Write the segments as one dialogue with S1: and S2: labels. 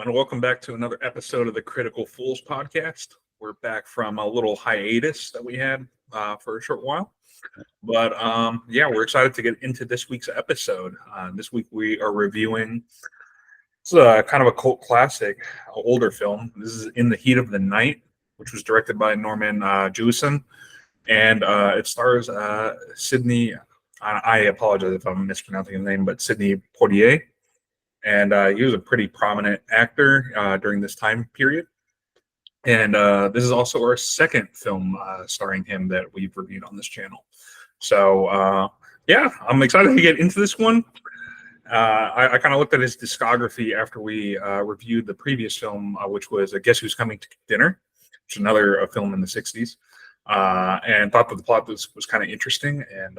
S1: and welcome back to another episode of the Critical Fools podcast. We're back from a little hiatus that we had for a short while. But we're excited to get into this week's episode. This week we are reviewing kind of a cult classic, older film. This is In the Heat of the Night, which was directed by Norman Jewison. And it stars Sidney, I apologize if I'm mispronouncing his name, but Sidney Poitier. And he was a pretty prominent actor during this time period. And this is also our second film starring him that we've reviewed on this channel. So, I'm excited to get into this one. I kind of looked at his discography after we reviewed the previous film, which was Guess Who's Coming to Dinner, which is another film in the 60s, and thought that the plot was kind of interesting and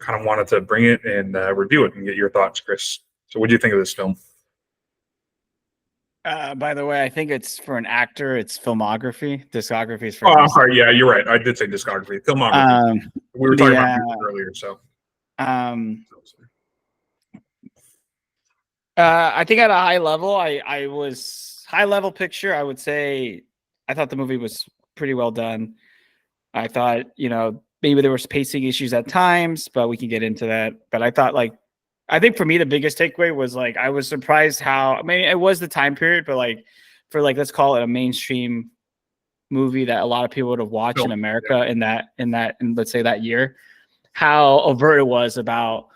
S1: kind of wanted to bring it and review it and get your thoughts, Chris. So what do you think of this film?
S2: By the way, I think it's for an actor, it's filmography. Discography is for...
S1: Oh, I'm sorry. Yeah, you're right. I did say discography. Filmography. We were talking about music earlier, so.
S2: I think at a high level, I was... High level picture, I would say I thought the movie was pretty well done. I thought, maybe there was pacing issues at times, but we can get into that. But I think for me, the biggest takeaway was I was surprised how, it was the time period, but let's call it a mainstream movie that a lot of people would have watched in America in let's say that year, how overt it was about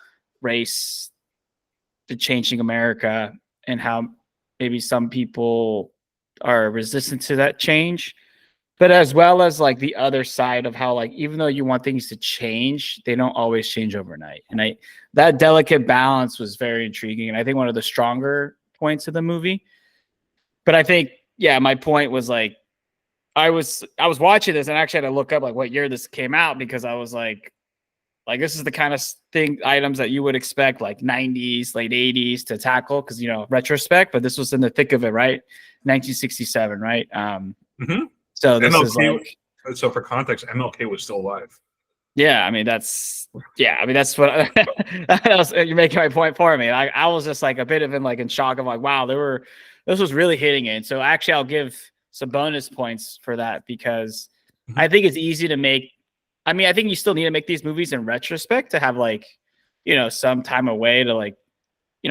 S2: race, the changing America, and how maybe some people are resistant to that change. But as well as the other side of how even though you want things to change, they don't always change overnight. And that delicate balance was very intriguing, and I think one of the stronger points of the movie. But I think, my point was I was watching this and I actually had to look up what year this came out, because I was like this is the kind of items that you would expect 90s, late 80s to tackle, because retrospect. But this was in the thick of it, right? 1967, right? So this
S1: MLK, so for context, MLK was still alive.
S2: That's what you're making my point for me. I was just a bit of in shock of wow, this was really hitting it. And so actually I'll give some bonus points for that, because I think it's easy to make. I think you still need to make these movies in retrospect to have some time away to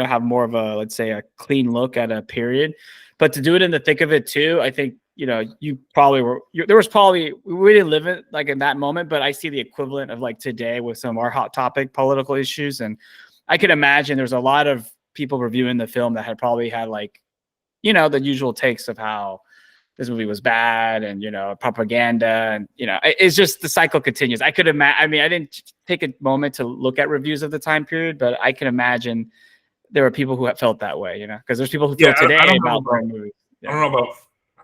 S2: have more of a, let's say, a clean look at a period. But to do it in the thick of it too, I think you probably were. There was probably, we didn't live it in that moment, but I see the equivalent of today with some of our hot topic political issues, and I could imagine there's a lot of people reviewing the film that had probably had the usual takes of how this movie was bad and propaganda, and it's just the cycle continues. I could imagine. I didn't take a moment to look at reviews of the time period, but I can imagine there were people who have felt that way. Because there's people who feel today about movies.
S1: I don't know about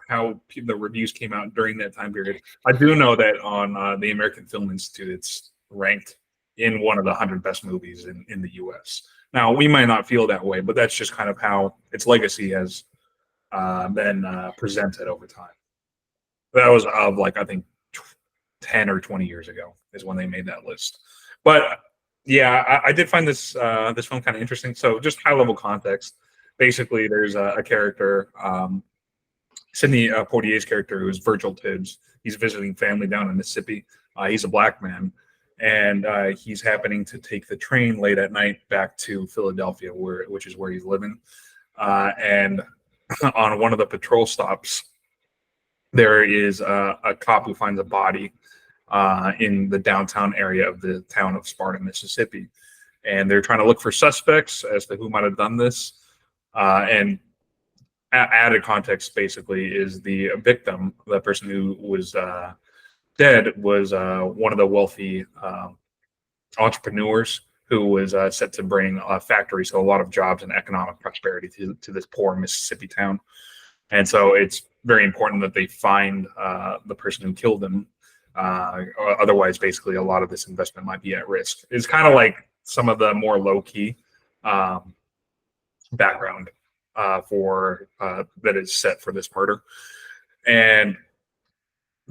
S1: how the reviews came out during that time period. I do know that on the American Film Institute, it's ranked in one of the 100 best movies in the U.S. Now, we might not feel that way, but that's just kind of how its legacy has been presented over time. That was of I think 10 or 20 years ago is when they made that list. But I did find this film kind of interesting. So just high level context. Basically, there's a character, Sidney Poitier's character, who is Virgil Tibbs. He's visiting family down in Mississippi. He's a black man, and he's happening to take the train late at night back to Philadelphia, which is where he's living. And on one of the patrol stops, there is a cop who finds a body in the downtown area of the town of Sparta, Mississippi. And they're trying to look for suspects as to who might have done this. And added context, basically, is the victim, the person who was dead, was one of the wealthy entrepreneurs who was set to bring a factory, so a lot of jobs and economic prosperity to this poor Mississippi town. And so it's very important that they find the person who killed him. Otherwise, basically, a lot of this investment might be at risk. It's kind of like some of the more low-key background for that is set for this murder. And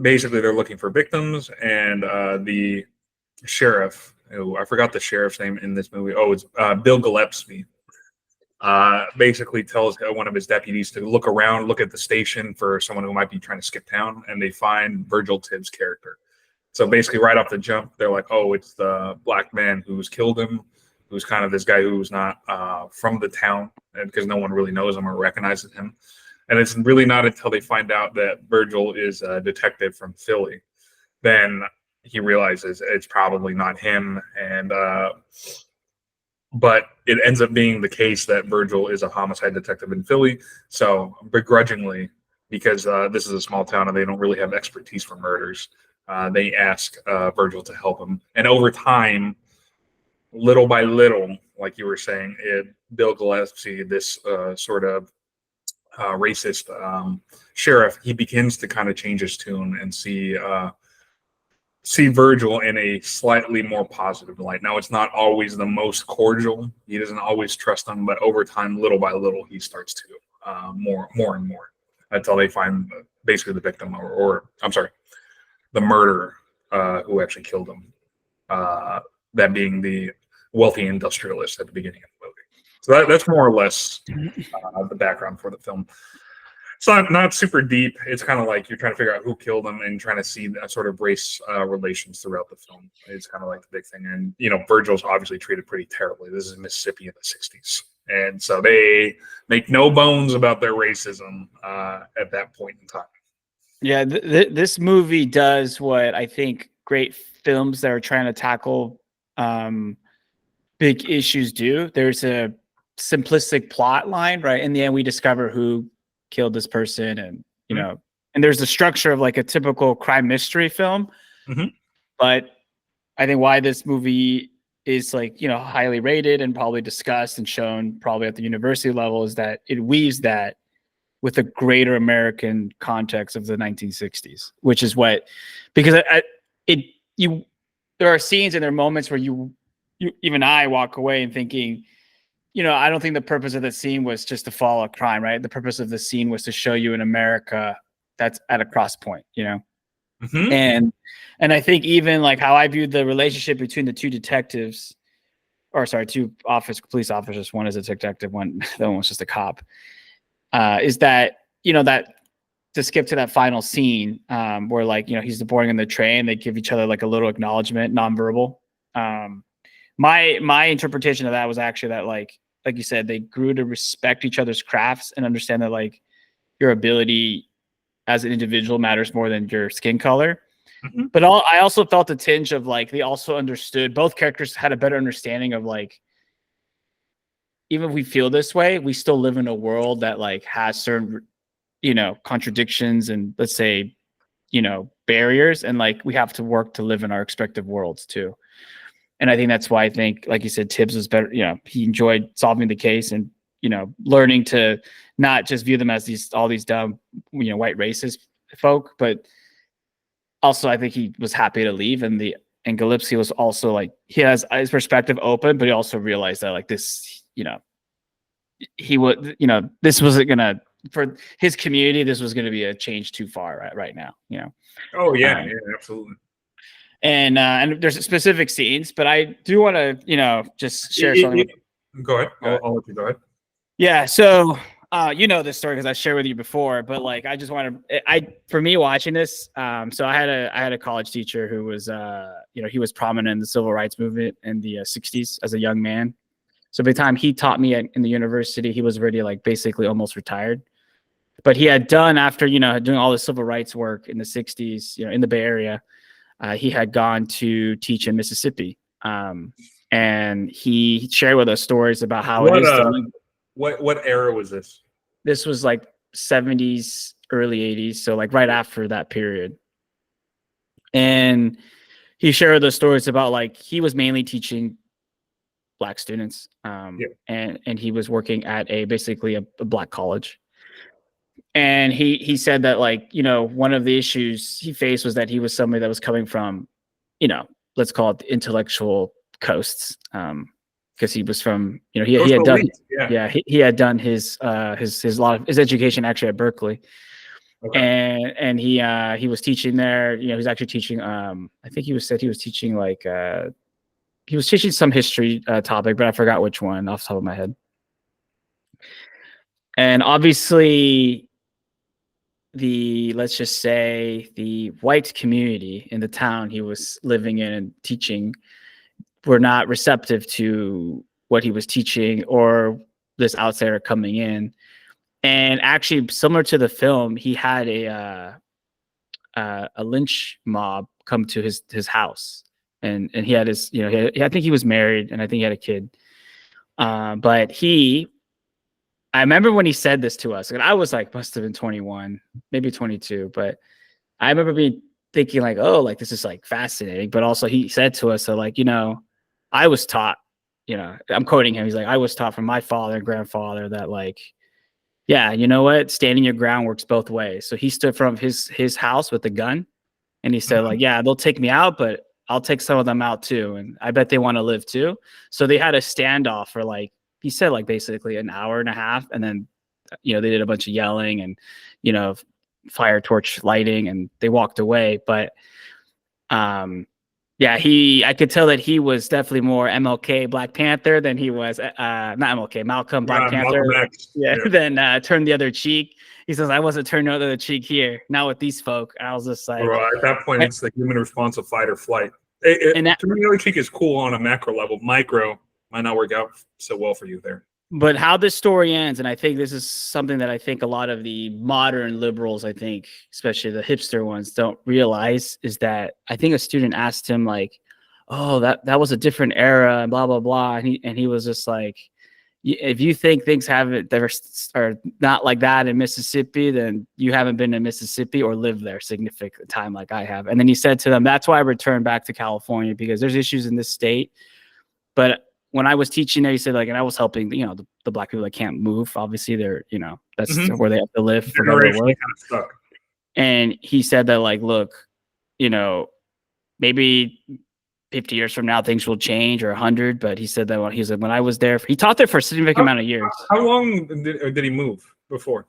S1: basically, they're looking for victims, and the sheriff, who I forgot the sheriff's name in this movie. Oh, it's Bill Gillespie. basically tells one of his deputies to look around, look at the station for someone who might be trying to skip town, and they find Virgil Tibbs' character. So basically, right off the jump, they're like, "Oh, it's the black man who's killed him, who's kind of this guy who's not from the town, because no one really knows him or recognizes him." And it's really not until they find out that Virgil is a detective from Philly, then he realizes it's probably not him. And but it ends up being the case that Virgil is a homicide detective in Philly. So begrudgingly, because this is a small town and they don't really have expertise for murders, they ask Virgil to help them. And over time, little by little, like you were saying, Bill Gillespie, this sort of racist sheriff, he begins to kind of change his tune and see Virgil in a slightly more positive light. Now, it's not always the most cordial. He doesn't always trust them, but over time, little by little, he starts to more and more until they find basically the victim, or I'm sorry, the murderer who actually killed him. That being the wealthy industrialist at the beginning of the movie. So that's more or less the background for the film. It's not super deep. It's kind of like you're trying to figure out who killed them and trying to see that sort of race relations throughout the film. It's kind of like the big thing. And, Virgil's obviously treated pretty terribly. This is Mississippi in the 60s. And so they make no bones about their racism at that point in time.
S2: Yeah, this movie does what I think great films that are trying to tackle big issues do. There's a simplistic plot line, right? In the end, we discover who killed this person, and and there's the structure of like a typical crime mystery film. But I think why this movie is like highly rated and probably discussed and shown probably at the university level is that it weaves that with a greater American context of the 1960s, which is what, because there are scenes and there are moments where you even I walk away and thinking, I don't think the purpose of the scene was just to follow a crime, right? The purpose of the scene was to show you an America that's at a cross point, And I think even like how I viewed the relationship between the two detectives, two police officers, one is a detective, the other one was just a cop, is that, that to skip to that final scene where like, he's boarding in the train, they give each other like a little acknowledgement, nonverbal. My interpretation of that was actually that like you said, they grew to respect each other's crafts and understand that like your ability as an individual matters more than your skin color. But I also felt a tinge of like, they also understood, both characters had a better understanding of like, even if we feel this way, we still live in a world that like has certain, contradictions and let's say, barriers. And like, we have to work to live in our respective worlds too. And I think that's why I think, like you said, Tibbs was better. He enjoyed solving the case and, learning to not just view them as all these dumb, white racist folk, but also I think he was happy to leave. And Gillespie was also like, he has his perspective open, but he also realized that like this, he would, this wasn't going to, for his community, this was going to be a change too far right now,
S1: Oh yeah, yeah, absolutely.
S2: And there's specific scenes, but I do want to, just share something.
S1: Go ahead. I'll let you go ahead.
S2: Yeah. So, this story because I shared with you before, but like, I just want to, for me watching this, so I had a college teacher who was, he was prominent in the civil rights movement in the 60s as a young man. So by the time he taught me in the university, he was already like basically almost retired. But he had done after, doing all the civil rights work in the 60s, in the Bay Area. He had gone to teach in Mississippi, and he shared with us stories about how
S1: what era was this?
S2: This was like 70s, early 80s, so like right after that period. And he shared those stories about like he was mainly teaching Black students, and he was working at basically a Black college. And he said that like, one of the issues he faced was that he was somebody that was coming from, let's call it the intellectual coasts. Because he was from, he had done, he had done his education actually at Berkeley. Okay. And he was teaching there, he was actually teaching, I think he was teaching like, he was teaching some history topic, but I forgot which one off the top of my head. And obviously, let's just say the white community in the town he was living in and teaching were not receptive to what he was teaching or this outsider coming in. And actually, similar to the film, he had a lynch mob come to his house, and he had his, you know, I think he was married, and I think he had a kid. But I remember when he said this to us, and I was like, must have been 21, maybe 22, but I remember thinking like, oh, like this is like fascinating. But also he said to us that, like, you know, I was taught, you know, I'm quoting him. He's like, I was taught from my father and grandfather that, like, yeah, you know what, standing your ground works both ways. So he stood from his house with a gun, and he said, like, yeah, they'll take me out, but I'll take some of them out too, and I bet they want to live too. So they had a standoff for, like, he said, like, basically an hour and a half, and then, you know, they did a bunch of yelling and, you know, fire torch lighting, and they walked away. But yeah, I could tell that he was definitely more MLK Black Panther than he was not MLK, Malcolm Black Panther.
S1: Malcolm X.
S2: Yeah, then turn the other cheek. He says, I wasn't turning the other cheek here, not with these folk. And I was just like,
S1: Bro, at that point, it's the human response of fight or flight. Turning the other cheek is cool on a macro level. Micro might not work out so well for you there.
S2: But how this story ends, and I think this is something that I think a lot of the modern liberals, I think, especially the hipster ones, don't realize, is that I think a student asked him, like, oh, that was a different era and blah, blah, blah. And he was just like, if you think things are not like that in Mississippi, then you haven't been in Mississippi or lived there significant time like I have. And then he said to them, that's why I returned back to California, because there's issues in this state. But when I was teaching there, he said, like, and I was helping, you know, the Black people that can't move. Obviously, they're, you know, that's where they have to live for better or worse. Kind of and he said that, like, look, you know, maybe 50 years from now things will change, or 100. But he said that when I was there, he taught there for a significant amount of years.
S1: How long did he move before?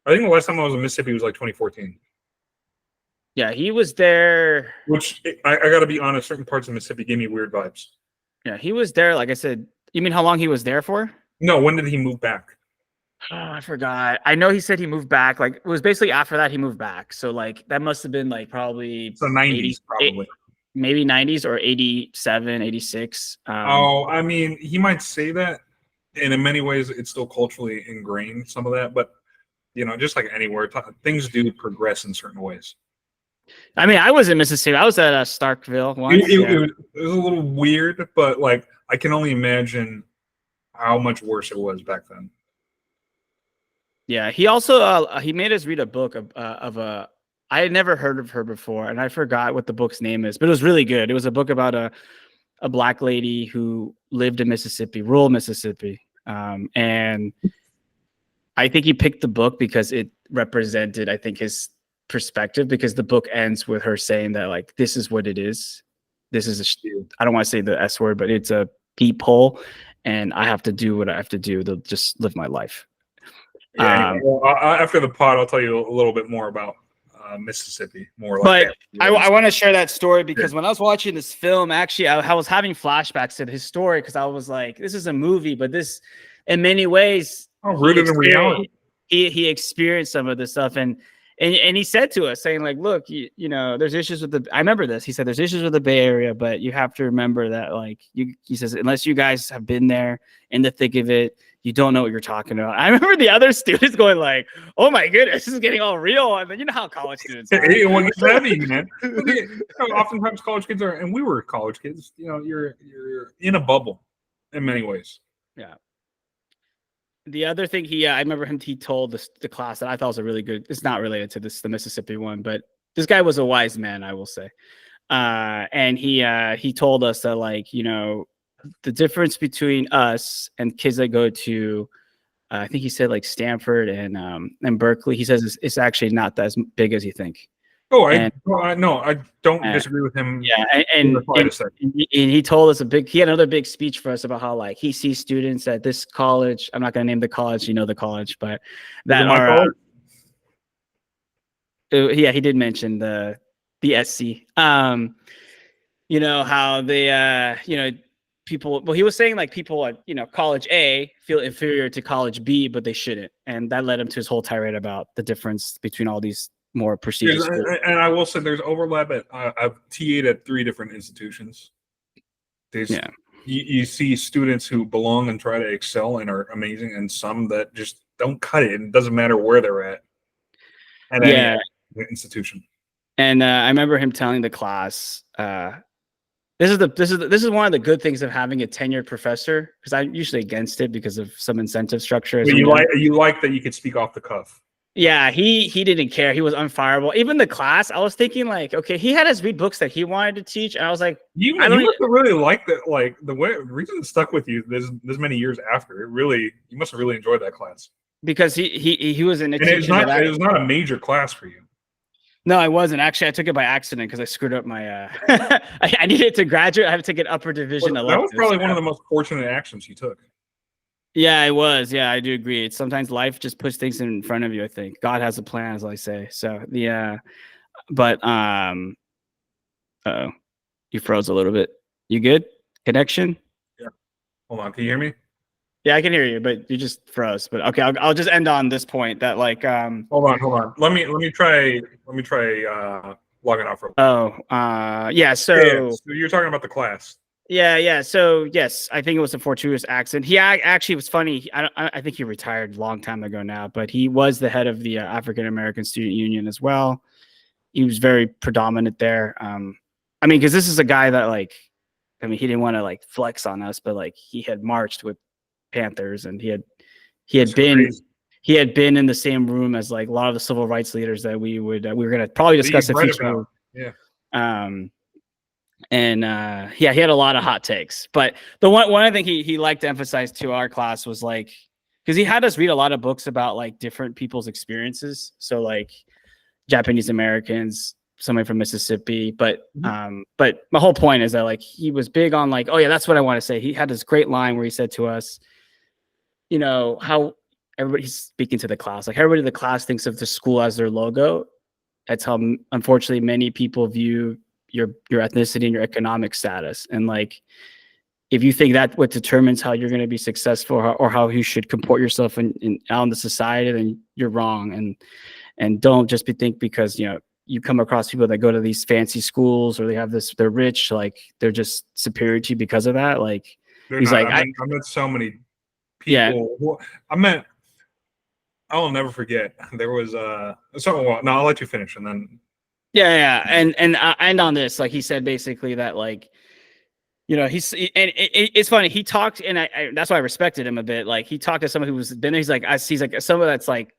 S1: I think the last time I was in Mississippi was like 2014.
S2: Yeah, he was there.
S1: Which I got to be honest, certain parts of Mississippi gave me weird vibes.
S2: Yeah, he was there. Like I said, you mean how long he was there for?
S1: No, when did he move back?
S2: Oh, I forgot. I know he said he moved back. Like, it was basically after that he moved back. So, like, that must have been like probably
S1: the 90s, probably.
S2: Maybe 90s or 87, 86.
S1: I mean, he might say that, and in many ways it's still culturally ingrained, some of that. But, you know, just like anywhere, things do progress in certain ways.
S2: I mean, I was in Mississippi. I was at Starkville once.
S1: It was a little weird, but, like, I can only imagine how much worse it was back then.
S2: Yeah, he also he made us read a book of a. I had never heard of her before, and I forgot what the book's name is, but it was really good. It was a book about a Black lady who lived in Mississippi, rural Mississippi, and I think he picked the book because it represented, I think, his perspective, because the book ends with her saying that, like, this is what it is. This is I don't want to say the S word, but it's a peephole, and I have to do what I have to do to just live my life.
S1: Yeah, anyway, after the pod, I'll tell you a little bit more about Mississippi. More like,
S2: but I want to share that story because when I was watching this film, actually, I was having flashbacks to his story, because I was like, this is a movie, but this, in many ways,
S1: rooted in reality.
S2: He experienced some of this stuff, and he said to us, saying, like, look, you know, there's issues with I remember this. He said, there's issues with the Bay Area, but you have to remember that, like, he says, unless you guys have been there in the thick of it, you don't know what you're talking about. I remember the other students going like, oh my goodness, this is getting all real. And then, you know how college students are.
S1: Well, it's heavy, man. Oftentimes college kids are, and we were college kids, you know, you're in a bubble in many ways.
S2: Yeah. The other thing I remember he told the class that I thought was a really good, it's not related to the Mississippi one, but this guy was a wise man, I will say. And he told us that, like, you know, the difference between us and kids that go to, I think he said, like, Stanford and Berkeley, he says it's actually not as big as you think.
S1: Oh, I don't disagree with him.
S2: Yeah, and he told us he had another big speech for us about how, like, he sees students at this college. I'm not going to name the college, you know, the college, but that are. Yeah, he did mention the SC. You know how they, you know, people, well, he was saying like people at, you know, college A feel inferior to college B, but they shouldn't. And that led him to his whole tirade about the difference between all these more prestigious schools.
S1: And I will say there's overlap at, I've TA'd at 3 different institutions.
S2: Yeah.
S1: You see students who belong and try to excel and are amazing, and some that just don't cut it. And it doesn't matter where they're at any institution.
S2: And I remember him telling the class, this is one of the good things of having a tenured professor, because I'm usually against it because of some incentive structure.
S1: But you like that you could speak off the cuff.
S2: Yeah, he didn't care. He was unfireable. Even the class, I was thinking like, okay, he had us read books that he wanted to teach, and I was like,
S1: you must have really liked that. Like the reason it stuck with you this many years after, you must have really enjoyed that class.
S2: Because he was in a teacher.
S1: It was not a major class for you.
S2: No, I wasn't. Actually, I took it by accident because I screwed up my. I needed to graduate. I have to take an upper division.
S1: Well, that was probably one of the most fortunate actions you took.
S2: Yeah, it was. Yeah, I do agree. It's sometimes life just puts things in front of you. I think God has a plan, as I say. So but you froze a little bit. You good? Connection?
S1: Yeah. Hold on. Can you hear me?
S2: Yeah, I can hear you, but you just froze. But okay, I'll just end on this point that like
S1: hold on. Let me try logging off real quick.
S2: Yeah, so
S1: you're talking about the class.
S2: Yeah. So yes, I think it was a fortuitous accident. He actually was funny. I think he retired a long time ago now, but he was the head of the African American Student Union as well. He was very predominant there. I mean, because this is a guy that like, I mean, he didn't want to like flex on us, but like he had marched with Panthers, and he had been in the same room as like a lot of the civil rights leaders that we were going to probably discuss in future.
S1: Yeah.
S2: He had a lot of hot takes, but the one thing he liked to emphasize to our class was like, because he had us read a lot of books about like different people's experiences. So like Japanese Americans, somebody from Mississippi, but my whole point is that like he was big on like, oh yeah, that's what I want to say. He had this great line where he said to us, you know, how everybody's speaking to the class, like everybody in the class thinks of the school as their logo. That's how unfortunately many people view your ethnicity and your economic status. And like, if you think that what determines how you're going to be successful or how you should comport yourself in out in the society, then you're wrong. And don't just think because, you know, you come across people that go to these fancy schools or they have this, they're rich, like they're just superior to you because of that. Like he's like,
S1: I met so many people. Yeah. I will never forget. There was I'll let you finish and then.
S2: Yeah. And I end on this. Like he said basically that like, you know, it's funny. He talked, and I that's why I respected him a bit. Like he talked to someone who was been there. He's like someone that's like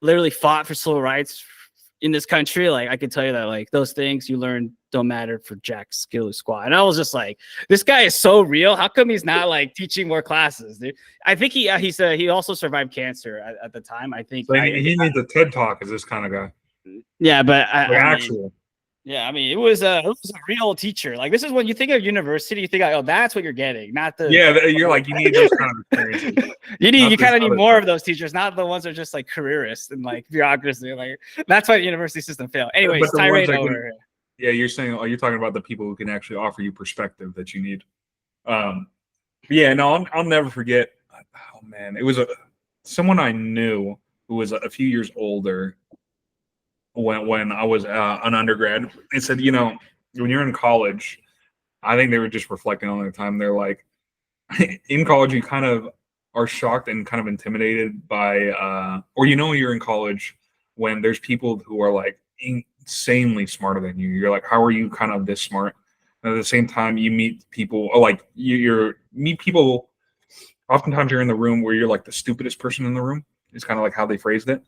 S2: literally fought for civil rights in this country. Like I can tell you that like those things you learn don't matter for Jack Skilly Squad. And I was just like, this guy is so real. How come he's not like teaching more classes, dude? I think he said he also survived cancer at the time. I think
S1: he needs a TED Talk as this kind of guy.
S2: Yeah, but I mean, it was a real teacher. Like this is when you think of university, you think, oh, that's what you're getting, not the.
S1: Yeah, you're like you need those kind of experiences.
S2: you kind of need more of those teachers, not the ones that are just like careerists and like bureaucracy. Like that's why the university system failed. Anyways, tirade over.
S1: Yeah, you're talking about the people who can actually offer you perspective that you need. Yeah, no, I'll never forget. Oh man, it was someone I knew who was a few years older. When I was an undergrad, they said, you know, when you're in college, I think they were just reflecting on their time. They're like, in college, you kind of are shocked and kind of intimidated by, or you know, you're in college when there's people who are like insanely smarter than you. You're like, how are you kind of this smart? And at the same time, you meet people like meet people. Oftentimes, you're in the room where you're like the stupidest person in the room. It's kind of like how they phrased it.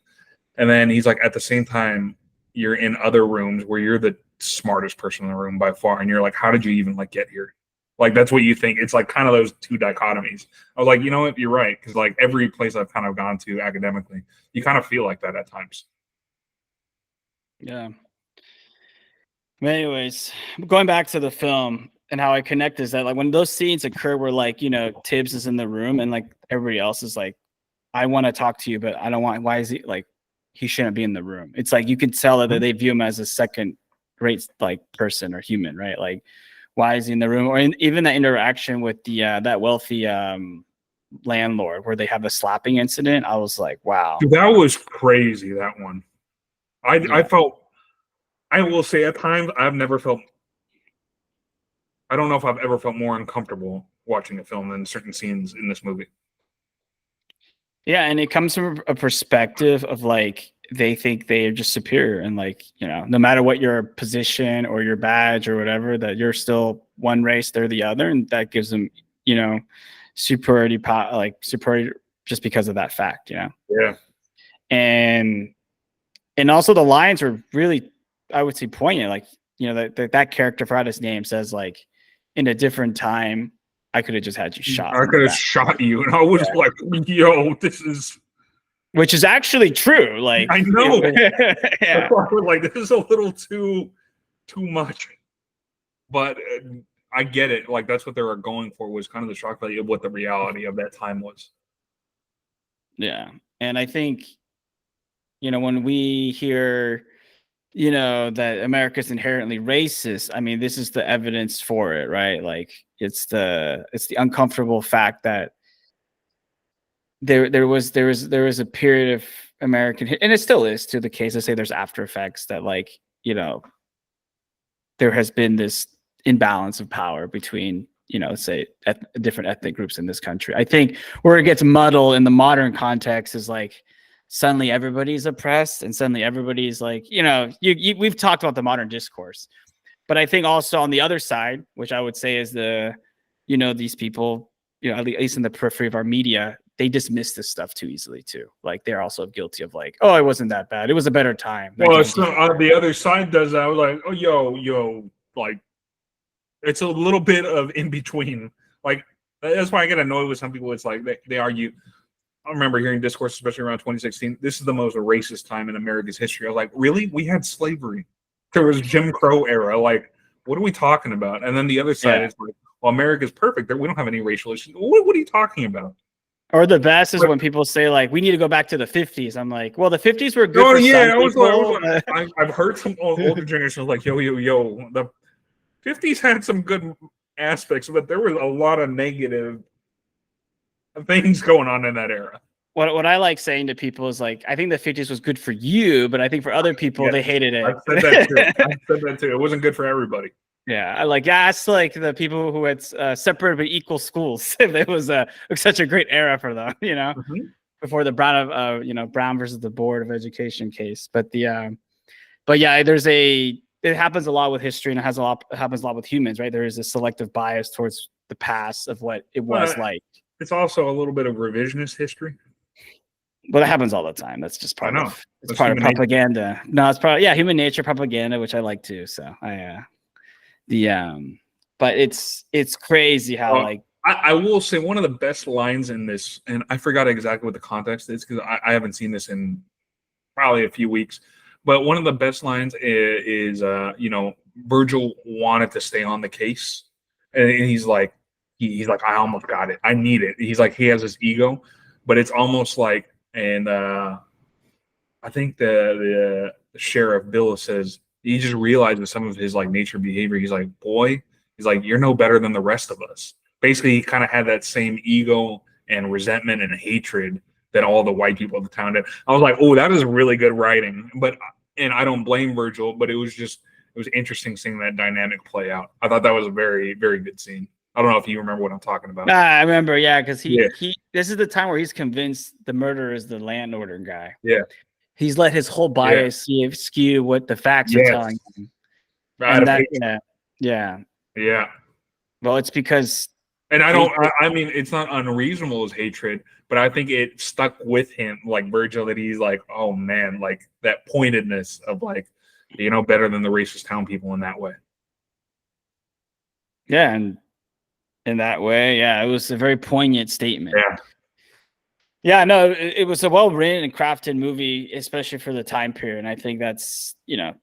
S1: And then he's like, at the same time, you're in other rooms where you're the smartest person in the room by far. And you're like, how did you even like get here? Like, that's what you think. It's like kind of those two dichotomies. I was like, you know what? You're right. Because like every place I've kind of gone to academically, you kind of feel like that at times.
S2: Yeah. But anyways, going back to the film and how I connect is that like when those scenes occur where like, you know, Tibbs is in the room and like everybody else is like, I want to talk to you, but I don't want, why is he like, he shouldn't be in the room. It's like you can tell that they view him as a second rate like person or human, right? Like why is he in the room? Or even that interaction with the that wealthy landlord where they have a slapping incident. I was like, wow.
S1: Dude, that was crazy, that one. I
S2: Yeah.
S1: felt, I will say at times, I've never felt, I don't know if I've ever felt more uncomfortable watching a film than certain scenes in this movie.
S2: Yeah, and it comes from a perspective of like they think they are just superior, and like, you know, no matter what your position or your badge or whatever, that you're still one race, they're the other, and that gives them, you know, superiority, like superior, just because of that fact, you know.
S1: Yeah.
S2: And also the lines were really, I would say, poignant. Like, you know, that character, forgot his name, says like, in a different time, I could have just had you shot.
S1: I could have shot you, and I was like, yo, this is,
S2: which is actually true. Like,
S1: I know.
S2: Yeah.
S1: I was like, this is a little too much. But I get it. Like, that's what they were going for, was kind of the shock value of what the reality of that time was.
S2: Yeah. And I think, you know, when we hear, you know, that America's inherently racist, I mean, this is the evidence for it, right? Like, it's the uncomfortable fact that there was a period of American, and it still is to the case. I say there's after effects that, like, you know, there has been this imbalance of power between, you know, say different ethnic groups in this country. I think where it gets muddled in the modern context is like suddenly everybody's oppressed and suddenly everybody's like, you know, we've talked about the modern discourse, but I think also on the other side, which I would say is the, you know, these people, you know, at least in the periphery of our media, they dismiss this stuff too easily too. Like, they're also guilty of like, oh, it wasn't that bad. It was a better time.
S1: Well, it's not, the other side does that. I was like, oh, yo, like, it's a little bit of in between. Like, that's why I get annoyed with some people. It's like they argue. I remember hearing discourse, especially around 2016. This is the most racist time in America's history. I was like, really? We had slavery. There was Jim Crow era. Like, what are we talking about? And then the other side is like, well, America's perfect. We don't have any racial issues. What are you talking about?
S2: Or the best is when people say like, we need to go back to the 50s. I'm like, well, the 50s were good.
S1: Oh,
S2: for
S1: yeah.
S2: some
S1: I've heard some older generations like, yo, the 50s had some good aspects, but there was a lot of negative things going on in that era.
S2: What I like saying to people is like, I think the 50s was good for you, but I think for other people, they hated it.
S1: I've said that too. It wasn't good for everybody.
S2: Yeah, I like ask like the people who had separate but equal schools if it was such a great era for them, you know, before the Brown versus the Board of Education case. But yeah, it happens a lot with history, and it happens a lot with humans, right? There is a selective bias towards the past of what it was like.
S1: It's also a little bit of revisionist history.
S2: But it happens all the time. That's just part of propaganda. Nature. No, it's probably human nature, propaganda, which I like too. So but it's crazy how
S1: I will say one of the best lines in this, and I forgot exactly what the context is because I haven't seen this in probably a few weeks. But one of the best lines is you know, Virgil wanted to stay on the case, and he's like, I almost got it. I need it. He's like, he has his ego, but it's almost like, and I think the sheriff Bill says he just realizes some of his like nature behavior. He's like, boy, he's like, you're no better than the rest of us. Basically, he kind of had that same ego and resentment and hatred that all the white people of the town did. I was like, oh, that is really good writing. And I don't blame Virgil, but it was interesting seeing that dynamic play out. I thought that was a very, very good scene. I don't know if you remember what I'm talking about.
S2: I remember, because he this is the time where he's convinced the murderer is the landowner guy.
S1: Yeah.
S2: He's let his whole bias skew what the facts are telling him. And that,
S1: yeah.
S2: Well, it's because,
S1: and I mean, it's not unreasonable as hatred, but I think it stuck with him, like Virgil, that he's like, oh man, like that pointedness of like, you know, better than the racist town people in that way.
S2: Yeah, and in that way, it was a very poignant statement. Yeah, no, it was a well-written and crafted movie, especially for the time period. And I think that's, you know,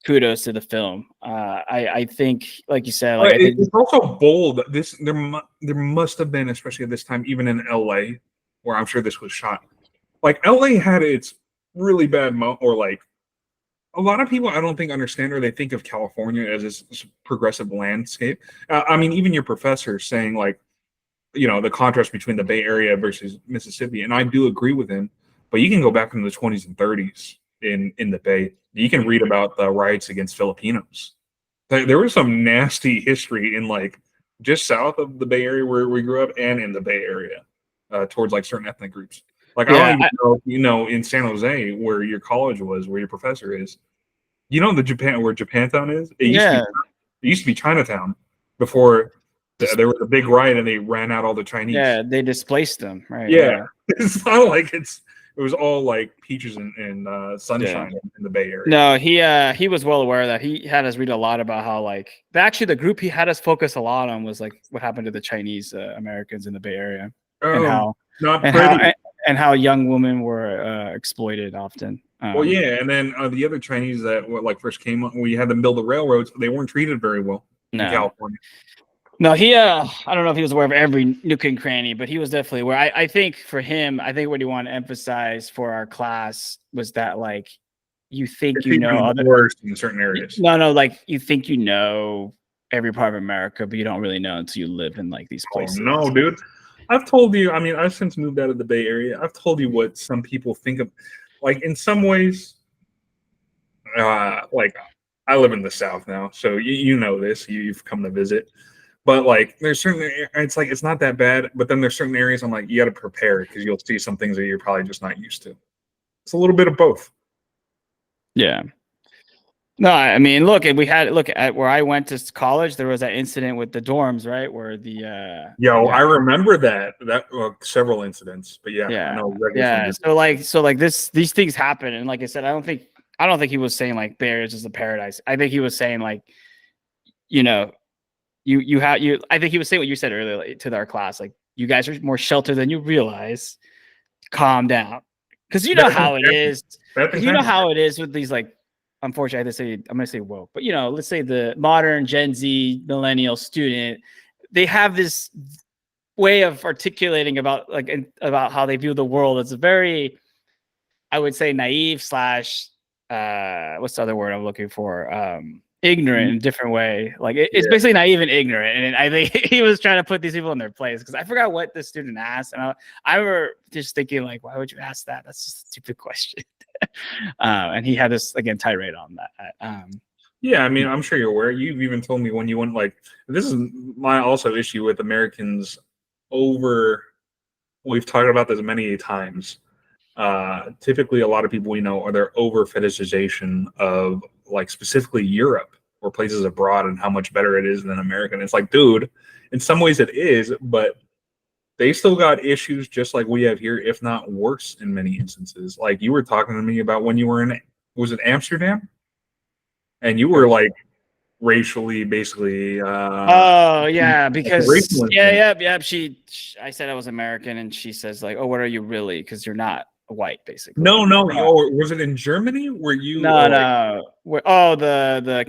S2: kudos to the film. I think, like you said, like,
S1: it's also bold. There must have been, especially at this time, even in LA, where I'm sure this was shot. Like LA had its really bad a lot of people I don't think understand, or they think of California as this progressive landscape. I mean, even your professor saying like, the contrast between the Bay Area versus Mississippi, and I do agree with him. But you can go back into the 20s and 30s in the Bay. You can read about the riots against Filipinos. There was some nasty history in like just south of the Bay Area where we grew up, and in the Bay Area towards like certain ethnic groups. Like I don't even know if you know in San Jose where your college was, where your professor is. You know the Japan where Japantown is. It used to be Chinatown before there was a big riot and they ran out all the Chinese.
S2: Yeah, they displaced them. Right.
S1: Yeah, it's not like it was all like peaches and sunshine in the Bay Area.
S2: No, he was well aware of that. He had us read a lot about how like actually the group he had us focus a lot on was like what happened to the Chinese Americans in the Bay Area, and how young women were exploited often.
S1: Well, yeah, and then the other Chinese that like first came up, we had them build the railroads. They weren't treated very well in California.
S2: No, he I don't know if he was aware of every nook and cranny, but he was definitely aware. I think for him, I think what he wanted to emphasize for our class was that like you think you know other
S1: worse in certain areas.
S2: No, like you think you know every part of America, but you don't really know until you live in like these places.
S1: Oh, no, dude. I've told you, I mean, I've since moved out of the Bay Area. I've told you what some people think of, like in some ways, like I live in the South now, so you know this, you've come to visit. But like, there's certain, it's like, it's not that bad. But then there's certain areas I'm like, you got to prepare because you'll see some things that you're probably just not used to. It's a little bit of both.
S2: Yeah. No, I mean, look at where I went to college. There was that incident with the dorms, right? Where the
S1: I remember that several incidents, but
S2: So these things happen, and like I said, I don't think he was saying like Bay Area is a paradise. I think he was saying like, I think he was saying what you said earlier like, to our class, like you guys are more sheltered than you realize. Calm down, because you know how it is. You know how it is with these like. Unfortunately, I'm going to say woke, but let's say the modern Gen Z millennial student, they have this way of articulating about how they view the world. It's a very, I would say, naive / what's the other word I'm looking for? Ignorant in a different way. Like it's basically naive and ignorant. And I think he was trying to put these people in their place because I forgot what the student asked. And I were just thinking like, why would you ask that? That's just a stupid question. And he had this again tirade on that.
S1: Yeah, I mean, I'm sure you're aware. You've even told me when you went like this is my also issue with Americans we've talked about this many times. Typically a lot of people we know are their over fetishization of like specifically Europe or places abroad and how much better it is than America. And it's like, dude, in some ways it is, but they still got issues just like we have here, if not worse in many instances. Like you were talking to me about when you were was it Amsterdam? And you were like racially basically
S2: because I said I was American and she says like, oh, what are you really? Because you're not white, basically.
S1: No. Was it in Germany where you
S2: the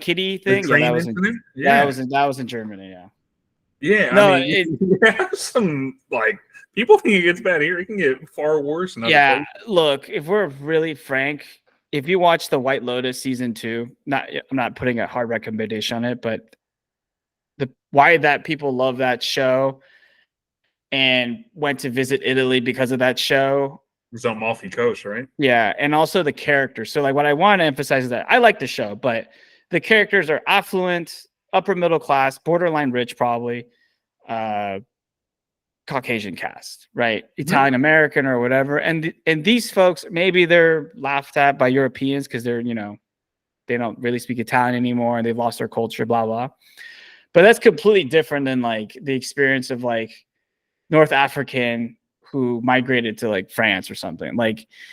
S2: kitty thing?
S1: That
S2: was in Germany, yeah.
S1: Yeah, no, I mean, you have some like people think it gets bad here. It can get far worse.
S2: Yeah, look, if we're really frank, if you watch the White Lotus season 2, I'm not putting a hard recommendation on it, but why that people love that show and went to visit Italy because of that show.
S1: It's on Amalfi Coast, right?
S2: Yeah, and also the characters. So like what I want to emphasize is that I like the show, but the characters are affluent, upper middle class, borderline rich, probably, Caucasian cast, right? Italian American or whatever. And these folks, maybe they're laughed at by Europeans because they're, they don't really speak Italian anymore and they've lost their culture, blah, blah. But that's completely different than like the experience of like North African who migrated to like France or something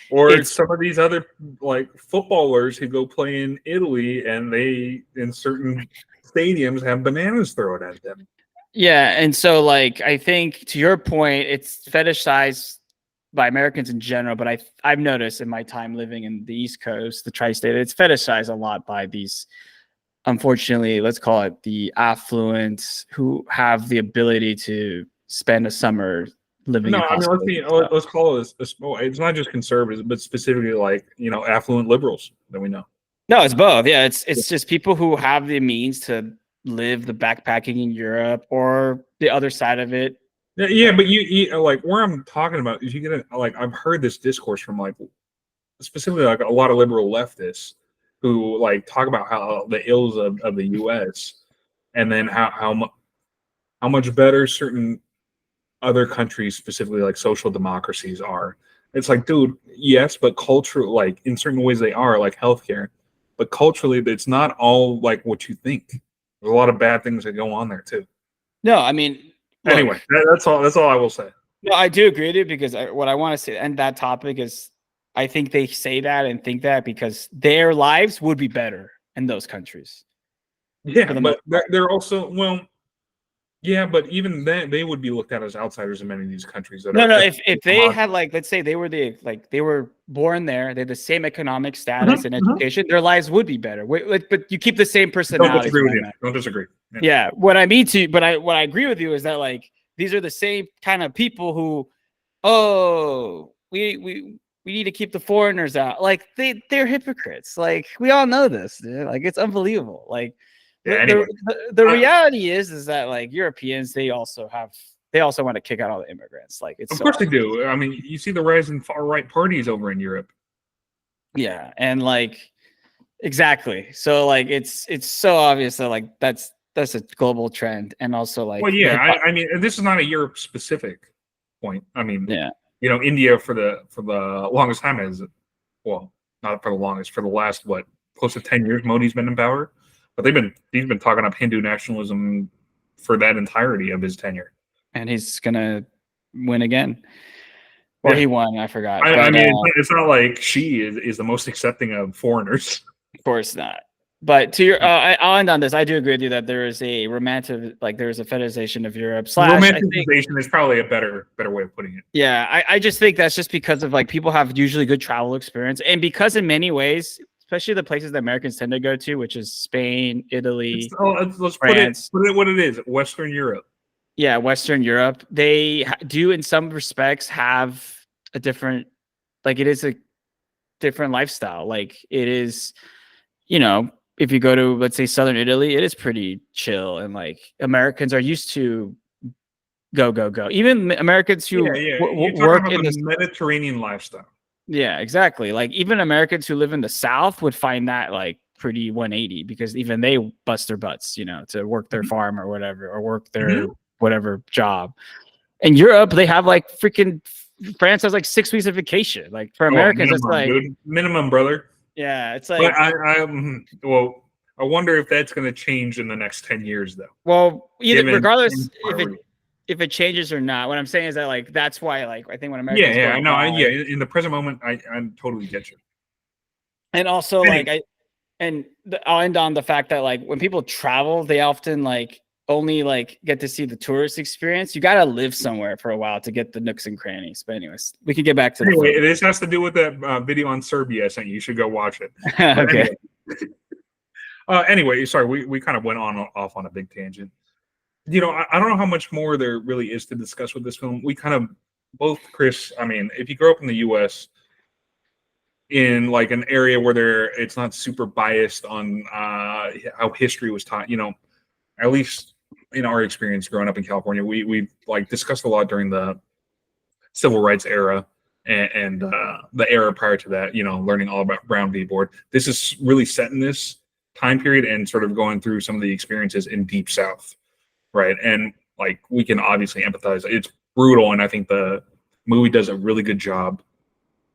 S1: or some of these other like footballers who go play in Italy and they in certain stadiums have bananas thrown at them.
S2: Yeah, and so like I think to your point, it's fetishized by Americans in general, but I've noticed in my time living in the East Coast, the tri-state, it's fetishized a lot by these, unfortunately, let's call it the affluent who have the ability to spend a summer living.
S1: No, I mean let's call it it's not just conservatives, but specifically like affluent liberals that we know.
S2: No, it's both. Yeah, it's just people who have the means to live the backpacking in Europe or the other side of it.
S1: Yeah, but you like where I'm talking about is you get like I've heard this discourse from like specifically like a lot of liberal leftists who like talk about how the ills of the U.S. and then how much better certain other countries, specifically like social democracies, are. It's like, dude, yes, but culture, like in certain ways they are, like healthcare, but culturally, it's not all like what you think. There's a lot of bad things that go on there too.
S2: No, I mean, look,
S1: Anyway, that's all. That's all I will say.
S2: no, I do agree with you because what I want to say and that topic is, I think they say that and think that because their lives would be better in those countries.
S1: Yeah,
S2: For the
S1: but
S2: most part.
S1: they're also well, yeah, but even then, they would be looked at as outsiders in many of these countries that
S2: No,
S1: are.
S2: no. If they had like, let's say they were they were born there, they had the same economic
S1: Mhm,
S2: status and
S1: mhm.
S2: education, their lives would be better. But you keep the same
S1: Don't
S2: personalities.
S1: disagree with you. Don't disagree. Yeah.
S2: Yeah, what I mean to, but what I agree with you is that like these are the same kind of people who, oh, we need to keep the foreigners out. Like they're hypocrites. Like we all know this. Dude. Like it's unbelievable. Like
S1: Yeah. Anyway,
S2: the
S1: I-
S2: reality is that like Europeans they also want to kick out all the immigrants. Like it's
S1: of
S2: so
S1: course they do. I mean, you see the rise in far right parties over in Europe.
S2: yeah, and like exactly. So like it's so obvious that like that's a global trend, and also like
S1: Well,
S2: the
S1: yeah. I mean, this is not a Europe specific point. I mean,
S2: yeah.
S1: India for the longest time has, well, not for the longest, for the last what, close to 10 years, Modi's been in power, but he's been talking up Hindu nationalism for that entirety of his tenure.
S2: And he's gonna win again, or
S1: Yeah.
S2: he won. I forgot,
S1: I
S2: but
S1: mean, it's not like she is the most accepting of foreigners.
S2: of course not. But to your, I'll end on this. I do agree with you that there is a romantic, like there is a fetishization of Europe. Slash, I think,
S1: Romanticization is probably a better way of putting it.
S2: yeah, I just think that's just because of like people have usually good travel experience, and because in many ways, especially the places that Americans tend to go to, which is Spain, Italy,
S1: Let's
S2: France.
S1: put it what it is. Western Europe.
S2: Yeah, Western Europe, they do in some respects have a different, like it is a different lifestyle. Like it is, you know, if you go to let's say Southern Italy, it is pretty chill, and like Americans are used to go go go. Even Americans who
S1: Yeah. You're talking
S2: work
S1: about
S2: in
S1: the
S2: the
S1: Mediterranean lifestyle.
S2: yeah, exactly. Like even Americans who live in the South would find that like pretty 180 because even they bust their butts, you know, to work their
S1: Mhm.
S2: farm or whatever, or work their
S1: Mhm.
S2: whatever job. In Europe, they have like freaking France has like 6 weeks of vacation. Like for
S1: Oh,
S2: Americans, it's
S1: minimum,
S2: like
S1: dude. Minimum, brother.
S2: yeah, it's
S1: But
S2: like
S1: well, I wonder if that's going to change in the next 10 years, though.
S2: well, either
S1: Given
S2: regardless
S1: priority.
S2: if it changes or not. What I'm saying is that like that's why like I think when
S1: Yeah,
S2: Americans
S1: yeah,
S2: go
S1: I know.
S2: abroad,
S1: Yeah, in the present moment, I totally get you.
S2: and also
S1: Anyway,
S2: like I'll end on the fact that like when people travel, they often like only like get to see the tourist experience. You got to live somewhere for a while to get the nooks and crannies. But anyways, we can get back to the
S1: anyway, this has to do with that video on Serbia I sent you. You should go watch it.
S2: film.
S1: But
S2: Okay.
S1: anyway, sorry, we kind of went off on a big tangent. I don't know how much more there really is to discuss with this film. We kind of both, Chris. I mean, if you grow up in the U.S. in like an area where it's not super biased on how history was taught, at least in our experience growing up in California, we like discussed a lot during the civil rights era and the era prior to that, learning all about Brown v. Board. This is really set in this time period and sort of going through some of the experiences in Deep South, right? And like we can obviously empathize. It's brutal, and I think the movie does a really good job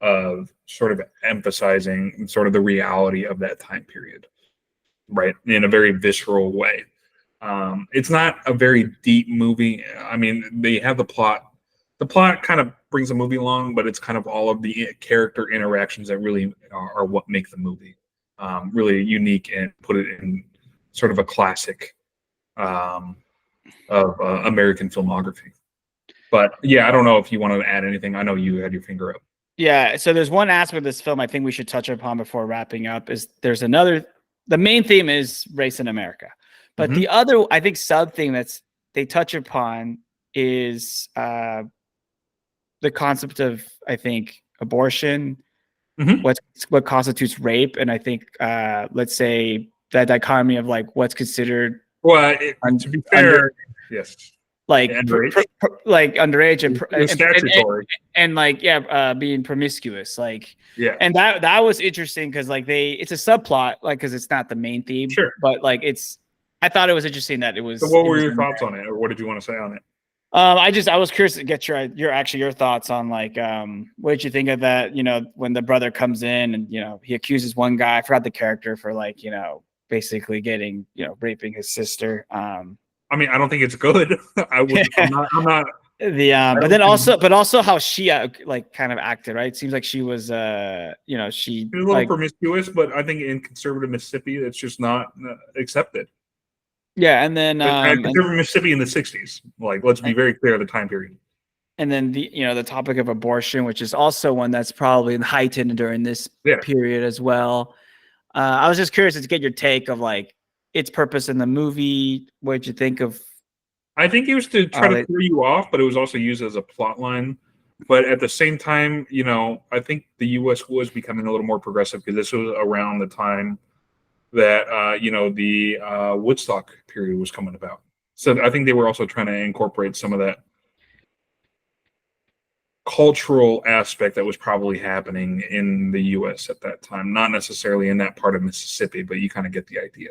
S1: of sort of emphasizing sort of the reality of that time period, right, in a very visceral way. It's not a very deep movie. I mean, they have the plot. The plot kind of brings the movie along, but it's kind of all of the character interactions that really are what make the movie really unique and put it in sort of a classic of American filmography. But yeah, I don't know if you want to add anything. I know you had your finger up.
S2: Yeah. So there's one aspect of this film I think we should touch upon before wrapping up. Is there's another. The main theme is race in America, but the other I think sub theme that's they touch upon is the concept of I think abortion
S1: Mhm.
S2: what constitutes rape, and I think let's say that dichotomy of like what's considered
S1: Well,
S2: un,
S1: to be
S2: under
S1: fair, yes,
S2: like
S1: underage.
S2: like underage
S1: It was statutory.
S2: and like being promiscuous, like,
S1: Yeah,
S2: and that was interesting because like it's a subplot, like, because it's not the main theme,
S1: sure.
S2: but like I thought it was interesting that
S1: So, what
S2: it
S1: were
S2: was
S1: your
S2: in
S1: thoughts
S2: there.
S1: on it, or what did you want to say on it?
S2: I was curious to get your thoughts on like what did you think of that, when the brother comes in and he accuses one guy, I forgot the character, for like basically getting raping his sister.
S1: I mean, I don't think it's good. I would. I'm not. I'm not. I
S2: But
S1: don't
S2: then
S1: think
S2: also how she like kind of acted, right? It seems like she was she
S1: it's a little
S2: like,
S1: promiscuous, but I think in conservative Mississippi, it's just not accepted.
S2: yeah, and then
S1: Conservative Mississippi in the '60s. Like, let's be very clear, the time period.
S2: and then the topic of abortion, which is also one that's probably heightened during this
S1: Yeah.
S2: period as well. I was just curious to get your take of like its purpose in the movie. What did you think of?
S1: I think it was to try to
S2: they-
S1: throw you off, but it was also used as a plot line. But at the same time, I think the U.S. was becoming a little more progressive because this was around the time that the Woodstock period was coming about. So I think they were also trying to incorporate some of that cultural aspect that was probably happening in the U.S. at that time, not necessarily in that part of Mississippi, but you kind of get the idea.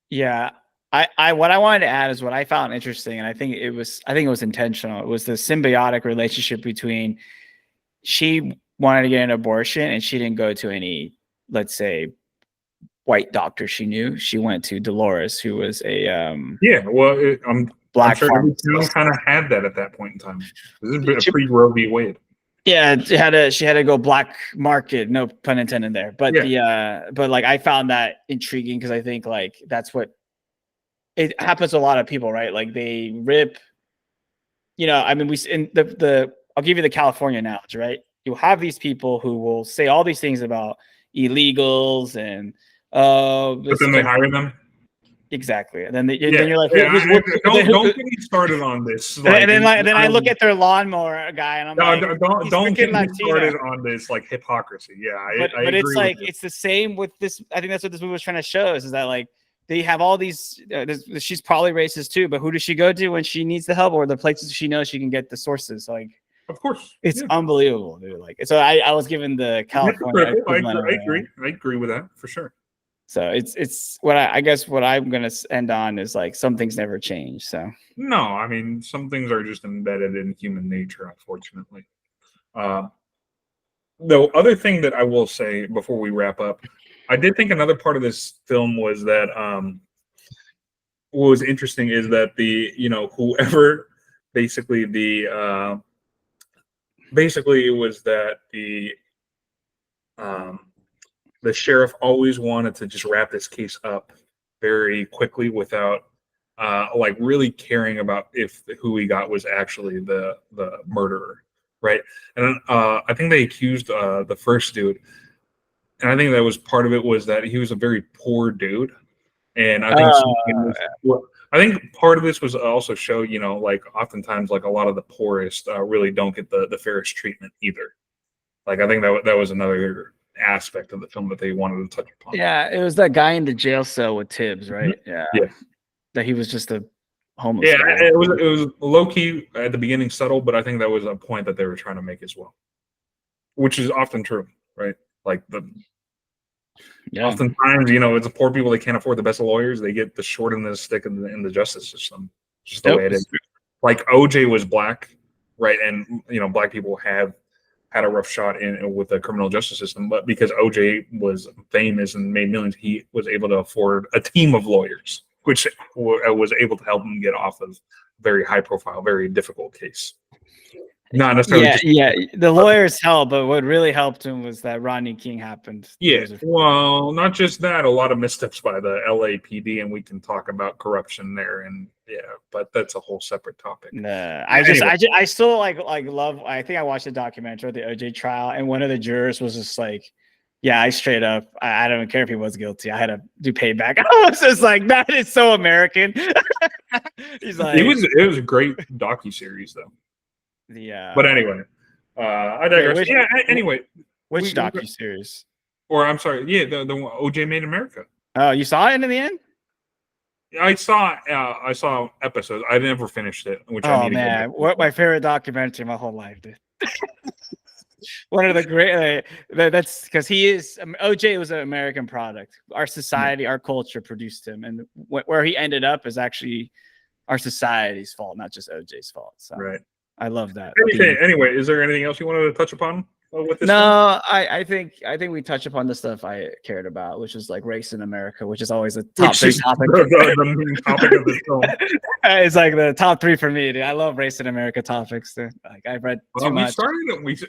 S2: Yeah, I what I wanted to add is what I found interesting, and I think it was intentional. It was the symbiotic relationship between, she wanted to get an abortion and she didn't go to any, let's say, white doctor she knew. She went to Dolores, who was a
S1: Yeah, well, I'm
S2: black
S1: sure every town
S2: pharmacist.
S1: kind of had that at that point in time. This is
S2: She-
S1: pre Roe v. Wade.
S2: Yeah, she had to go black market, no pun intended there. But
S1: Yeah.
S2: but like I found that intriguing because I think like that's what it happens to a lot of people, right? Like they rip, I mean, in the I'll give you the California analogy, right? You have these people who will say all these things about illegals and
S1: But
S2: this
S1: then they
S2: country.
S1: hire them.
S2: Exactly, and then
S1: Yeah,
S2: then you're like,
S1: yeah. Don't get me started on this.
S2: and then I look at their lawnmower guy, and I'm like, he's
S1: don't get
S2: freaking
S1: me
S2: Latino.
S1: started on this like hypocrisy. Yeah, I
S2: But it's
S1: agree
S2: like
S1: with you.
S2: it's the same with this. I think that's what this movie was trying to show is that like they have all these. She's probably racist too, but who does she go to when she needs the help, or the places she knows she can get the sources? Like,
S1: Of course,
S2: it's
S1: yeah.
S2: unbelievable, dude. Like, so I was given the California equivalent of that.
S1: I agree with that for sure.
S2: So it's what I guess what I'm gonna end on is like some things never change. So
S1: No, I mean some things are just embedded in human nature, unfortunately. The other thing that I will say before we wrap up, I did think another part of this film was that what was interesting is that whoever basically basically it was that the sheriff always wanted to just wrap this case up very quickly without like really caring about if who he got was actually the murderer, right? And I think they accused the first dude, and I think that was part of it was that he was a very poor dude, and I think I think part of this was also show like oftentimes like a lot of the poorest really don't get the fairest treatment either. Like I think that was another aspect of the film that they wanted to touch upon.
S2: yeah, it was that guy in the jail cell with Tibbs, right? Yeah, that he was just a homeless
S1: Yeah,
S2: guy.
S1: it was low key at the beginning, subtle, but I think that was a point that they were trying to make as well, which is often true, right? Like oftentimes, it's the poor people that can't afford the best lawyers. They get the short end of the stick in the justice system. Just the way it is. Like OJ was black, right? And black people have had a rough shot with the criminal justice system, but because OJ was famous and made millions, he was able to afford a team of lawyers, which was able to help him get off of very high profile, very difficult case. Not necessarily.
S2: The lawyers helped, but what really helped him was that Rodney King happened.
S1: Yeah, well, not just that, a lot of missteps by the LAPD, and we can talk about corruption there, and but that's a whole separate topic.
S2: Nah, I still like love. I think I watched a documentary of the OJ trial, and one of the jurors was just like, "Yeah, I straight up, I don't care if he was guilty. I had to do payback." I was just like, "That is so American." He's like,
S1: it was a great docuseries though. But anyway, I digress. Anyway,
S2: Which
S1: We-
S2: docu series?
S1: Or I'm sorry, yeah, the one OJ Made in America.
S2: Oh, you saw it in the end?
S1: I saw episodes. I never finished it, which I
S2: Oh
S1: need to go back
S2: man,
S1: to.
S2: what my favorite documentary my whole life, dude. One of the great. That's because he is OJ was an American product. Our society, our culture produced him, and where he ended up is actually our society's fault, not just OJ's fault. So
S1: Right.
S2: I love that.
S1: Anyway, is there anything else you wanted to touch upon with this?
S2: No, I think we touched upon the stuff I cared about, which is like race in America, which is always a top three topic.
S1: The main topic of the film.
S2: It's like the top three for me, dude. I love race in America topics. Dude. Like I've read too much.
S1: I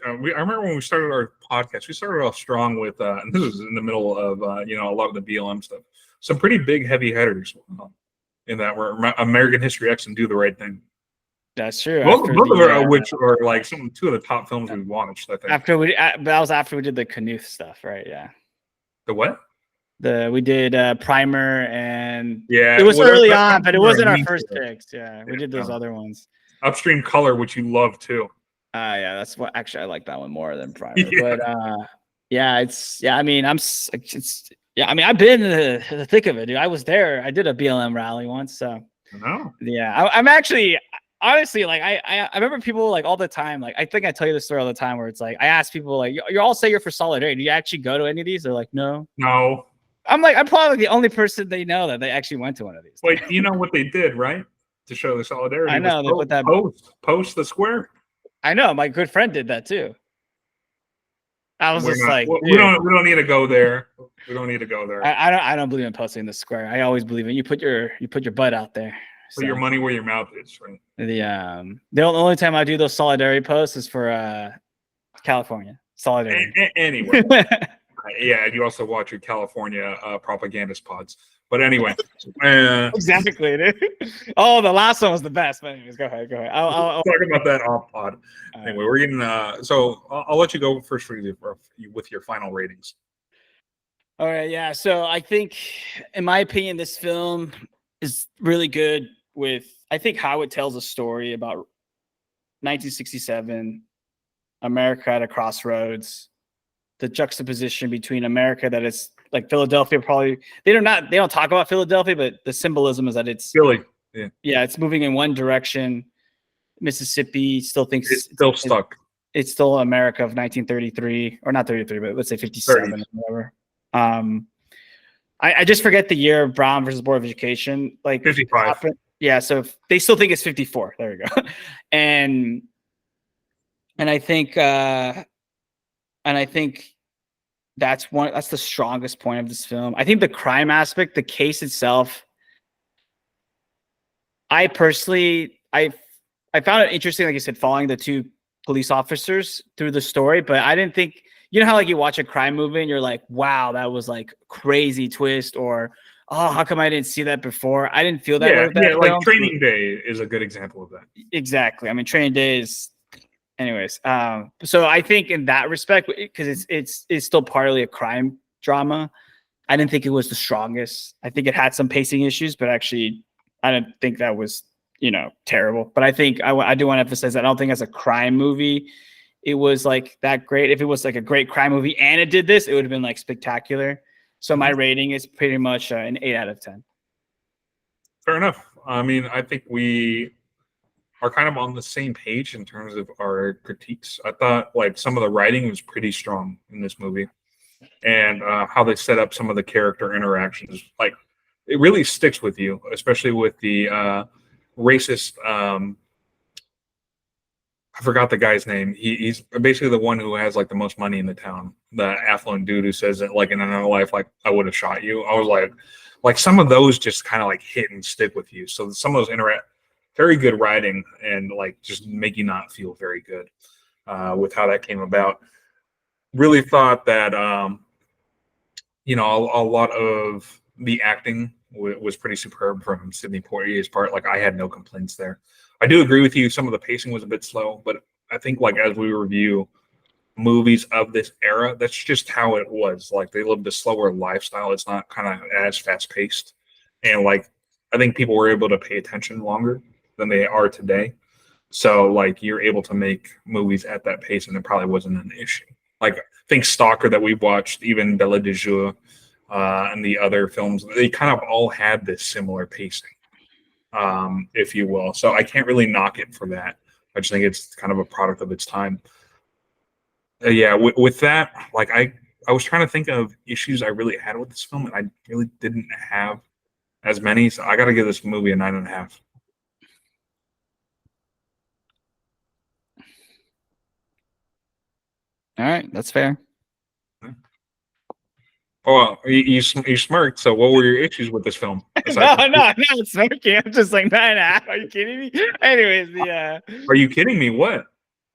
S1: remember when we started our podcast, we started off strong with, and this was in the middle of, a lot of the BLM stuff. Some pretty big heavy hitters in that were American History X and Do the Right Thing.
S2: That's true.
S1: Both of which are like two of the top films we've watched. I think
S2: that was after we did the Knuth stuff, right? Yeah.
S1: The what?
S2: We did Primer and
S1: yeah,
S2: it was early on, but it wasn't our first picks. Yeah, we did those other ones.
S1: Upstream Color, which you love too.
S2: Yeah, that's what actually I like that one more than Primer.
S1: Yeah.
S2: But I mean, I've been in the thick of it, dude. I was there. I did a BLM rally once, so
S1: no.
S2: Yeah, I'm actually. Honestly, like I remember people like all the time. Like I think I tell you the story all the time where it's like I ask people like you all say you're for solidarity. Do you actually go to any of these? They're like, no. I'm like I'm probably the only person they know that they actually went to one of these.
S1: Wait, you know what they did, right? To show the solidarity.
S2: I know they put that
S1: post the square.
S2: I know my good friend did that too. I was
S1: we don't need to go there. We don't need to go there.
S2: I don't believe in posting the square. I always believe in you put your butt out there.
S1: Put your money where your mouth is, right?
S2: The only time I do those solidarity posts is for California solidarity.
S1: Anyway, yeah, you also watch your California propagandist pods. But anyway,
S2: exactly, dude. Oh, the last one was the best. But anyways, go ahead.
S1: I'll talk about that off pod. Anyway, we're getting. So I'll let you go first with your final ratings.
S2: All right, yeah. So I think, in my opinion, this film is really good. I think how it tells a story about 1967, America at a crossroads, the juxtaposition between America that is like Philadelphia. Probably they don't talk about Philadelphia, but the symbolism is that it's
S1: Philly.
S2: Yeah, it's moving in one direction. Mississippi still thinks
S1: it's still stuck.
S2: It's still America of 1933, or not 33, but let's say 57 or whatever. I just forget the year of Brown versus Board of Education, like
S1: 55.
S2: Yeah, so they still think it's 54. There we go. And I think that's the strongest point of this film. I think the crime aspect, the case itself, I personally I found it interesting, like you said, following the two police officers through the story, but I didn't think, you know how like you watch a crime movie and you're like, wow, that was like crazy twist, or oh, how come I didn't see that before? I didn't feel that way with that film.
S1: Like Training Day is a good example of that.
S2: Exactly. I mean, Training Day is, anyways. So I think in that respect, because it's still partly a crime drama, I didn't think it was the strongest. I think it had some pacing issues, but actually, I didn't think that was terrible. But I think I do want to emphasize that I don't think as a crime movie, it was like that great. If it was like a great crime movie and it did this, it would have been like spectacular. So my rating is pretty much an 8 out of 10.
S1: Fair enough. I mean, I think we are kind of on the same page in terms of our critiques. I thought like some of the writing was pretty strong in this movie, and how they set up some of the character interactions. Like it really sticks with you, especially with the racist. I forgot the guy's name. He's basically the one who has like the most money in the town. The affluent dude who says that like in another life, like I would have shot you. I was like some of those just kind of like hit and stick with you. So some of those very good writing and like just make you not feel very good with how that came about. Really thought that a lot of the acting was pretty superb from Sidney Poitier's part. Like I had no complaints there. I do agree with you. Some of the pacing was a bit slow, but I think like as we review movies of this era, that's just how it was. Like they lived a slower lifestyle. It's not kind of as fast paced. And like, I think people were able to pay attention longer than they are today. So like you're able to make movies at that pace and it probably wasn't an issue. Like think Stalker that we've watched, even Bella de Jour, and the other films, they kind of all had this similar pacing, if you will. So I can't really knock it for that. I just think it's kind of a product of its time. Yeah, with that, like I was trying to think of issues I really had with this film, and I really didn't have as many. So I got to give this movie a 9.5.
S2: All right, that's fair.
S1: Oh, you smirked. So what were your issues with this film?
S2: No, it's okay. I'm just like 9.5. Are you kidding me? Anyways,
S1: Are you kidding me? What?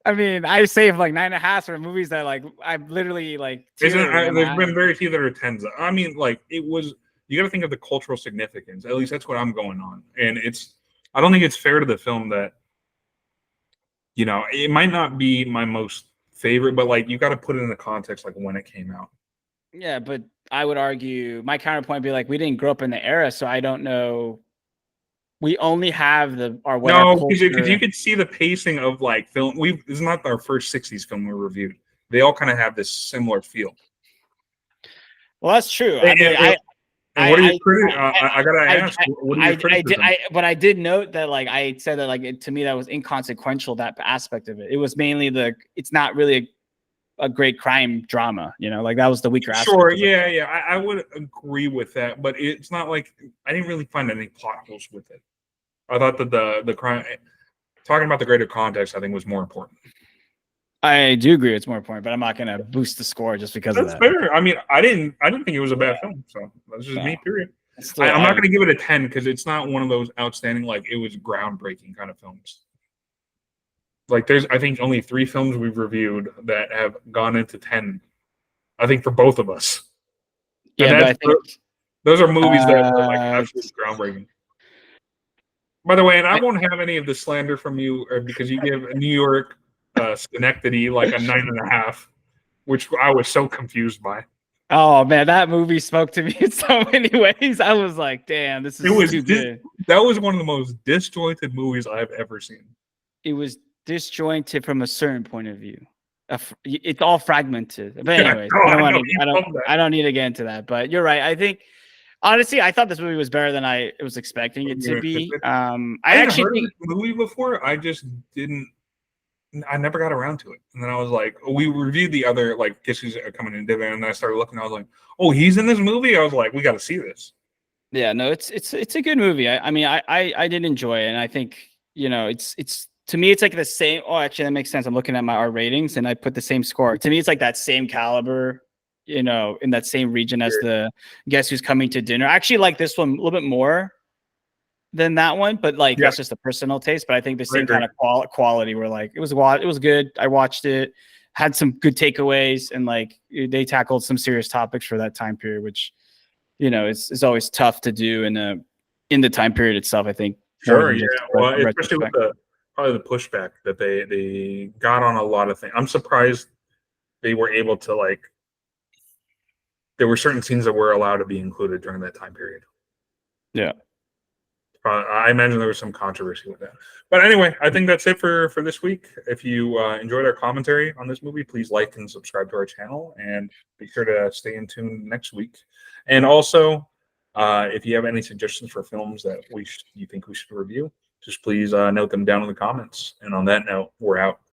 S2: I mean, I save like 9.5 for movies that like I'm literally like.
S1: There's been very few that are tens. I mean, like it was. You got to think of the cultural significance. At least that's what I'm going on, and it's. I don't think it's fair to the film that. You know, it might not be my most favorite, but like you got to put it in the context, like when it came out.
S2: Yeah, but I would argue my counterpoint would be like we didn't grow up in the era, so I don't know. We only have
S1: because you could see the pacing of like film. This is not our first '60s film we reviewed. They all kind of have this similar feel.
S2: Well, that's true.
S1: And what are your critics? I gotta ask. What are your criticisms?
S2: But I did note that, like I said, that like to me that was inconsequential. That aspect of it. It was mainly it's not really a great crime drama. You know, like that was the weaker aspect.
S1: Sure, yeah. I would agree with that, but it's not like I didn't really find any plot holes with it. I thought that the crime, talking about the greater context, I think was more important.
S2: I do agree it's more important, but I'm not going to boost the score just because of that.
S1: That's fair. I mean, I didn't think it was a bad film, so that's just me. Period. I'm not going to give it a 10 because it's not one of those outstanding, like it was groundbreaking kind of films. Like there's, I think only 3 films we've reviewed that have gone into 10. I think for both of us.
S2: Yeah, but I think
S1: those are movies that are like absolutely groundbreaking. By the way, and I won't have any of the slander from you because you give New York Schenectady like a 9.5, which I was so confused by.
S2: Oh man, that movie spoke to me in so many ways. I was like, "Damn, this is too good."
S1: That was one of the most disjointed movies I've ever seen.
S2: It was disjointed from a certain point of view. It's all fragmented. But anyways, I don't need to get into that. But you're right. I think honestly, I thought this movie was better than I was expecting it to be. I actually heard
S1: of the movie before. I just didn't. I never got around to it, and then I was like, we reviewed the other like issues that are coming in Dividend, and then I started looking. I was like, oh, he's in this movie. I was like, we got to see this.
S2: Yeah, no, it's a good movie. I mean, I did enjoy it, and I think it's to me it's like the same. Oh, actually, that makes sense. I'm looking at our ratings, and I put the same score. To me, it's like that same caliber, in that same region as the Guess Who's Coming to Dinner. I actually like this one a little bit more than that one, but like that's just a personal taste. But I think the same kind of quality where like it was good. I watched it, had some good takeaways, and like they tackled some serious topics for that time period, which it's always tough to do in the time period itself. I think.
S1: Sure, yeah. Well, especially with probably the pushback that they got on a lot of things. I'm surprised they were able to like. There were certain scenes that were allowed to be included during that time period.
S2: Yeah.
S1: I imagine there was some controversy with that. But anyway, I think that's it for this week. If you enjoyed our commentary on this movie, please like and subscribe to our channel. And be sure to stay in tune next week. And also, if you have any suggestions for films that you think we should review, just please note them down in the comments. And on that note, we're out.